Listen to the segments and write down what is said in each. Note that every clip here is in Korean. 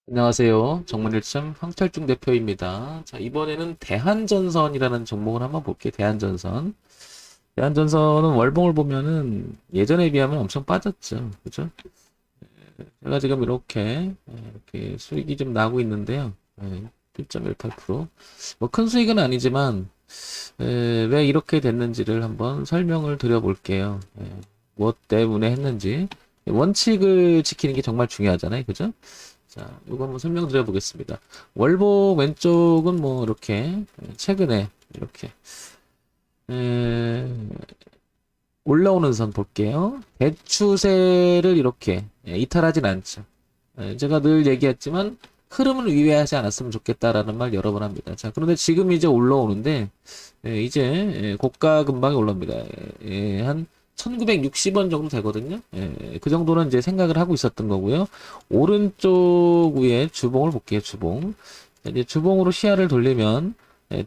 안녕하세요. 정문일점 황철중 대표입니다. 자, 이번에는 대한전선이라는 종목을 한번 볼게요. 대한전선. 대한전선은 월봉을 보면은 예전에 비하면 엄청 빠졌죠. 그죠? 제가 지금 이렇게 수익이 좀 나고 있는데요. 1.18%. 뭐 큰 수익은 아니지만, 왜 이렇게 됐는지를 한번 설명을 드려볼게요. 무엇 때문에 했는지. 원칙을 지키는 게 정말 중요하잖아요. 그죠? 자, 이거 한번 설명드려 보겠습니다. 월봉 왼쪽은 뭐 이렇게 최근에 이렇게 에, 올라오는 선 볼게요. 대추세를 이렇게 이탈하진 않죠. 제가 늘 얘기했지만 흐름을 위배하지 않았으면 좋겠다라는 말 여러 번 합니다. 자, 그런데 지금 이제 올라오는데 이제 고가 근방에 올라옵니다. 한 1960원 정도 되거든요. 그 정도는 이제 생각을 하고 있었던 거고요. 오른쪽 위에 주봉을 볼게요. 주봉. 이제 주봉으로 시야를 돌리면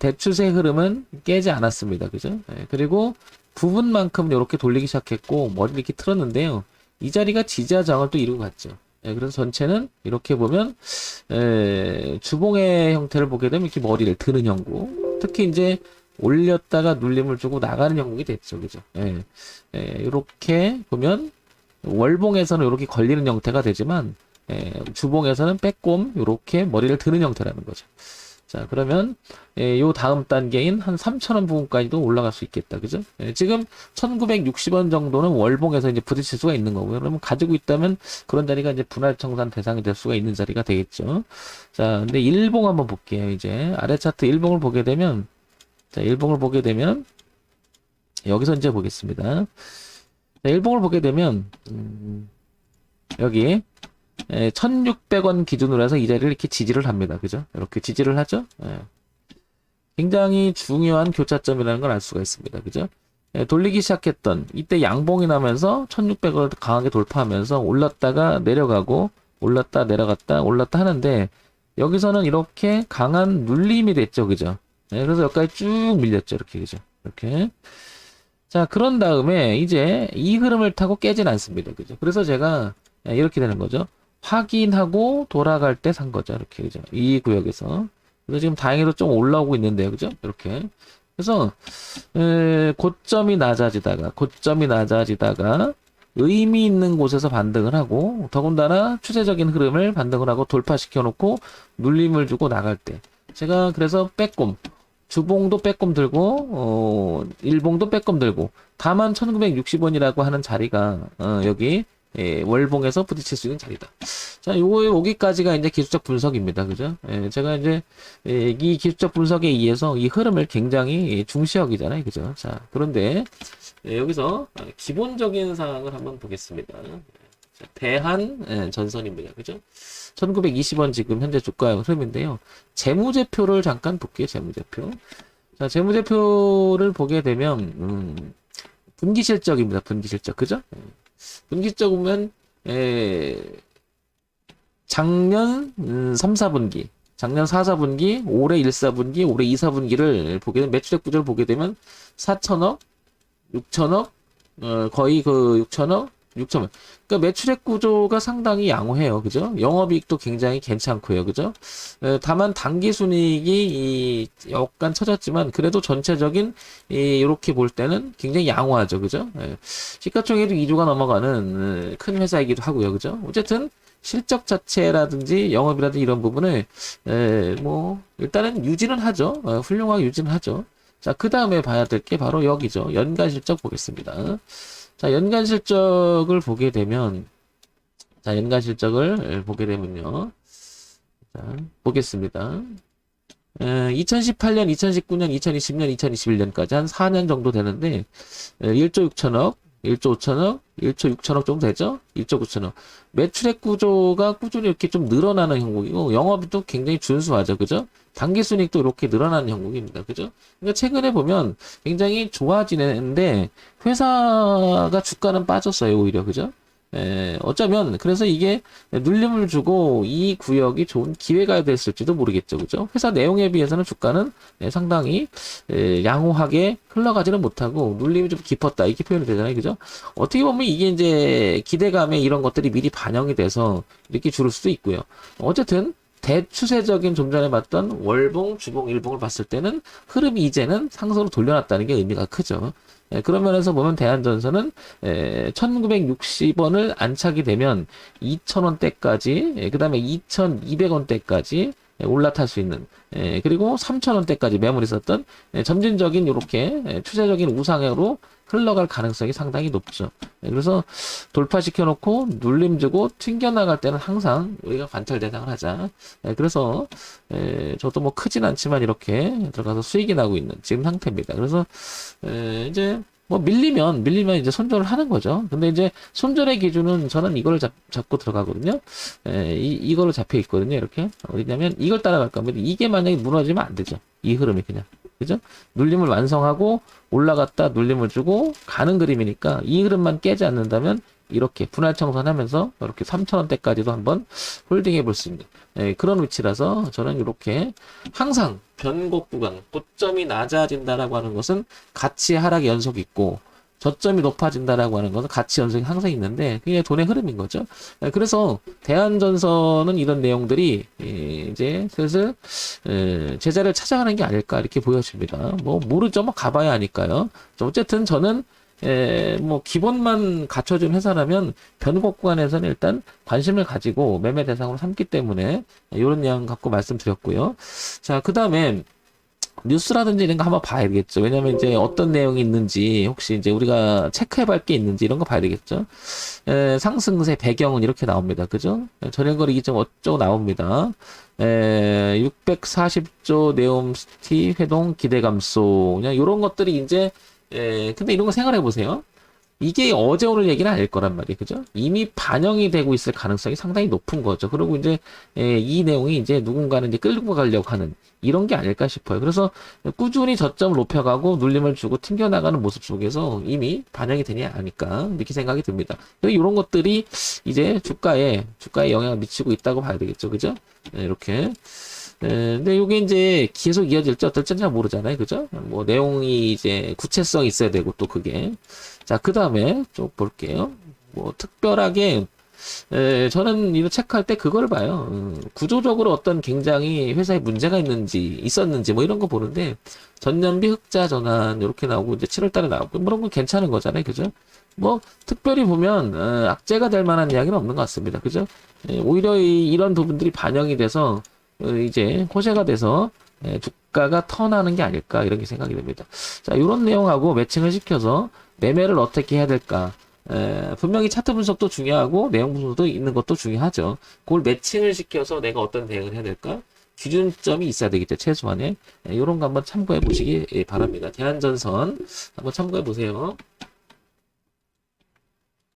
대추세 흐름은 깨지 않았습니다. 그죠? 그리고 부분만큼 이렇게 돌리기 시작했고 머리를 이렇게 틀었는데요. 이 자리가 지지하장을 또 이루고 갔죠. 그래서 전체는 이렇게 보면 주봉의 형태를 보게 되면 이렇게 머리를 드는 형국. 특히 이제 올렸다가 눌림을 주고 나가는 형국이 됐죠. 그죠? 이렇게 보면 월봉에서는 이렇게 걸리는 형태가 되지만 주봉에서는 빼꼼 이렇게 머리를 드는 형태라는 거죠. 자, 그러면 요 다음 단계인 한 3,000원 부분까지도 올라갈 수 있겠다. 그죠? 지금 1,960원 정도는 월봉에서 이제 부딪힐 수가 있는 거고요. 그러면 가지고 있다면 그런 자리가 이제 분할 청산 대상이 될 수가 있는 자리가 되겠죠. 자, 근데 일봉 한번 볼게요. 이제 아래 차트 일봉을 보게 되면 자, 일봉을 보게 되면 여기서 이제 보겠습니다. 자, 일봉을 보게 되면 여기 1,600원 기준으로 해서 이 자리를 이렇게 지지를 합니다. 그죠? 이렇게 지지를 하죠? 굉장히 중요한 교차점이라는 걸 알 수가 있습니다. 그죠? 돌리기 시작했던 이때 양봉이 나면서 1,600원을 강하게 돌파하면서 올랐다가 내려가고 올랐다 내려갔다 올랐다 하는데 여기서는 이렇게 강한 눌림이 됐죠. 그죠? 그래서 여기까지 쭉 밀렸죠. 이렇게 그죠? 이렇게. 자, 그런 다음에 이제 이 흐름을 타고 깨진 않습니다. 그죠? 그래서 제가 이렇게 되는 거죠. 확인하고 돌아갈 때 산 거죠. 이렇게, 그죠? 이 구역에서. 그래서 지금 다행히도 좀 올라오고 있는데요. 그죠? 이렇게. 그래서, 고점이 낮아지다가, 의미 있는 곳에서 반등을 하고, 더군다나 추세적인 흐름을 반등을 하고 돌파시켜 놓고, 눌림을 주고 나갈 때. 제가 그래서 빼꼼, 주봉도 빼꼼 들고, 일봉도 빼꼼 들고, 다만 1960원이라고 하는 자리가, 여기, 월봉에서 부딪힐 수 있는 자리다. 자, 요거에 오기까지가 이제 기술적 분석입니다. 그죠? 제가 이제, 이 기술적 분석에 의해서 이 흐름을 굉장히 중시 여기잖아요. 그죠? 자, 그런데, 여기서 기본적인 사항을 한번 보겠습니다. 자, 대한, 전선입니다. 그죠? 1920원 지금 현재 주가 흐름인데요. 재무제표를 잠깐 볼게요. 재무제표. 자, 재무제표를 보게 되면, 분기실적입니다. 분기실적. 그죠? 분기적 보면 작년 3, 4분기, 작년 4, 4분기, 올해 1, 4분기, 올해 2, 4분기를 보게 되면 매출액 구조를 보게 되면 4천억, 6천억, 거의 그 6천억, 6천억. 그러니까 매출액 구조가 상당히 양호해요. 그죠? 영업이익도 굉장히 괜찮고요. 그죠? 다만 단기순이익이 약간 처졌지만 그래도 전체적인 이렇게 볼 때는 굉장히 양호하죠. 그죠? 시가총액도 2조가 넘어가는 큰 회사이기도 하고요. 그죠? 어쨌든 실적 자체라든지 영업이라든지 이런 부분을 뭐 일단은 유지는 하죠. 훌륭하게 유지는 하죠. 자, 그 다음에 봐야 될 게 바로 여기죠. 연간 실적 보겠습니다. 자, 연간 실적을 보게 되면, 자, 연간 실적을 보게 되면요. 자, 보겠습니다. 2018년, 2019년, 2020년, 2021년까지 한 4년 정도 되는데, 1조 6천억, 1조 5천억, 1조 6천억 정도 되죠? 1조 9천억. 매출액 구조가 꾸준히 이렇게 좀 늘어나는 형국이고, 영업도 굉장히 준수하죠. 그죠? 당기순이익도 이렇게 늘어나는 형국입니다. 그죠? 그러니까 최근에 보면 굉장히 좋아지는데, 회사가 주가는 빠졌어요. 오히려. 그죠? 어쩌면 그래서 이게 눌림을 주고 이 구역이 좋은 기회가 됐을지도 모르겠죠. 그죠? 회사 내용에 비해서는 주가는 상당히 양호하게 흘러가지는 못하고 눌림이 좀 깊었다 이렇게 표현이 되잖아요. 그죠? 어떻게 보면 이게 이제 기대감에 이런 것들이 미리 반영이 돼서 이렇게 줄을 수도 있고요. 어쨌든 대추세적인 좀 전에 봤던 월봉, 주봉, 일봉을 봤을 때는 흐름이 이제는 상승으로 돌려놨다는 게 의미가 크죠. 그런 면에서 보면 대한전선은 1960원을 안착이 되면 2000원대까지, 그 다음에 2200원대까지 올라탈 수 있는, 그리고 3000원대까지 매물이 있었던 점진적인 이렇게 추세적인 우상향으로 흘러갈 가능성이 상당히 높죠. 그래서 돌파시켜 놓고 눌림 주고 튕겨나갈 때는 항상 우리가 관찰 대상을 하자. 그래서 저도 뭐 크진 않지만 이렇게 들어가서 수익이 나고 있는 지금 상태입니다. 그래서 이제 뭐 밀리면 이제 손절을 하는 거죠. 근데 이제 손절의 기준은 저는 이거를 잡고 들어가거든요. 이걸로 잡혀 있거든요. 이렇게 어디냐면 이걸 따라갈 겁니다. 이게 만약에 무너지면 안 되죠. 이 흐름이 그냥. 그죠? 눌림을 완성하고 올라갔다 눌림을 주고 가는 그림이니까 이 흐름만 깨지 않는다면 이렇게 분할 청산하면서 이렇게 3,000원대까지도 한번 홀딩해 볼 수 있는 그런 위치라서 저는 이렇게 항상 변곡 구간 고점이 낮아진다라고 하는 것은 가치 하락 연속이 있고 저점이 높아진다라고 하는 것은 가치 연속이 항상 있는데 그게 돈의 흐름인 거죠. 그래서 대한전선은 이런 내용들이 이제 슬슬 제자를 찾아가는 게 아닐까 이렇게 보여집니다. 뭐 모르죠. 뭐 가봐야 하니까요. 어쨌든 저는 뭐 기본만 갖춰준 회사라면 변곡 구간에서는 일단 관심을 가지고 매매 대상으로 삼기 때문에 이런 내용 갖고 말씀드렸고요. 자, 그 다음에 뉴스라든지 이런 거 한번 봐야 되겠죠. 왜냐면 이제 어떤 내용이 있는지 혹시 이제 우리가 체크해 볼 게 있는지 이런 거 봐야 되겠죠. 상승세 배경은 이렇게 나옵니다. 그죠? 전일거래 기점 어쩌고 나옵니다. 640조 네옴시티 회동 기대 감소 그냥 이런 것들이 이제 근데 이런 거 생각해 보세요. 이게 어제 오늘 얘기는 아닐 거란 말이에요. 그죠? 이미 반영이 되고 있을 가능성이 상당히 높은 거죠. 그리고 이제 이 내용이 이제 누군가는 이제 끌고 가려고 하는 이런 게 아닐까 싶어요. 그래서 꾸준히 저점을 높여가고 눌림을 주고 튕겨나가는 모습 속에서 이미 반영이 되지 않을까 이렇게 생각이 듭니다. 그래서 이런 것들이 이제 주가에 영향을 미치고 있다고 봐야 되겠죠. 그죠? 이렇게. 근데 이게 이제 계속 이어질지 어떨지 잘 모르잖아요. 그죠? 뭐 내용이 이제 구체성이 있어야 되고 또 그게. 자, 그 다음에 좀 볼게요. 뭐 특별하게 저는 이거 체크할 때 그걸 봐요. 구조적으로 어떤 굉장히 회사에 문제가 있었는지 뭐 이런 거 보는데 전년비 흑자 전환 이렇게 나오고 이제 7월 달에 나오고 뭐 그런 건 괜찮은 거잖아요. 그죠? 뭐 특별히 보면 악재가 될 만한 이야기는 없는 것 같습니다. 그죠? 오히려 이런 부분들이 반영이 돼서 이제 호재가 돼서 주가가 턴하는 게 아닐까 이렇게 생각이 됩니다. 자, 이런 내용하고 매칭을 시켜서 매매를 어떻게 해야 될까? 분명히 차트 분석도 중요하고 내용 분석도 있는 것도 중요하죠. 그걸 매칭을 시켜서 내가 어떤 대응을 해야 될까? 기준점이 있어야 되겠죠. 최소한에. 이런 거 한번 참고해 보시기 바랍니다. 대한전선 한번 참고해 보세요.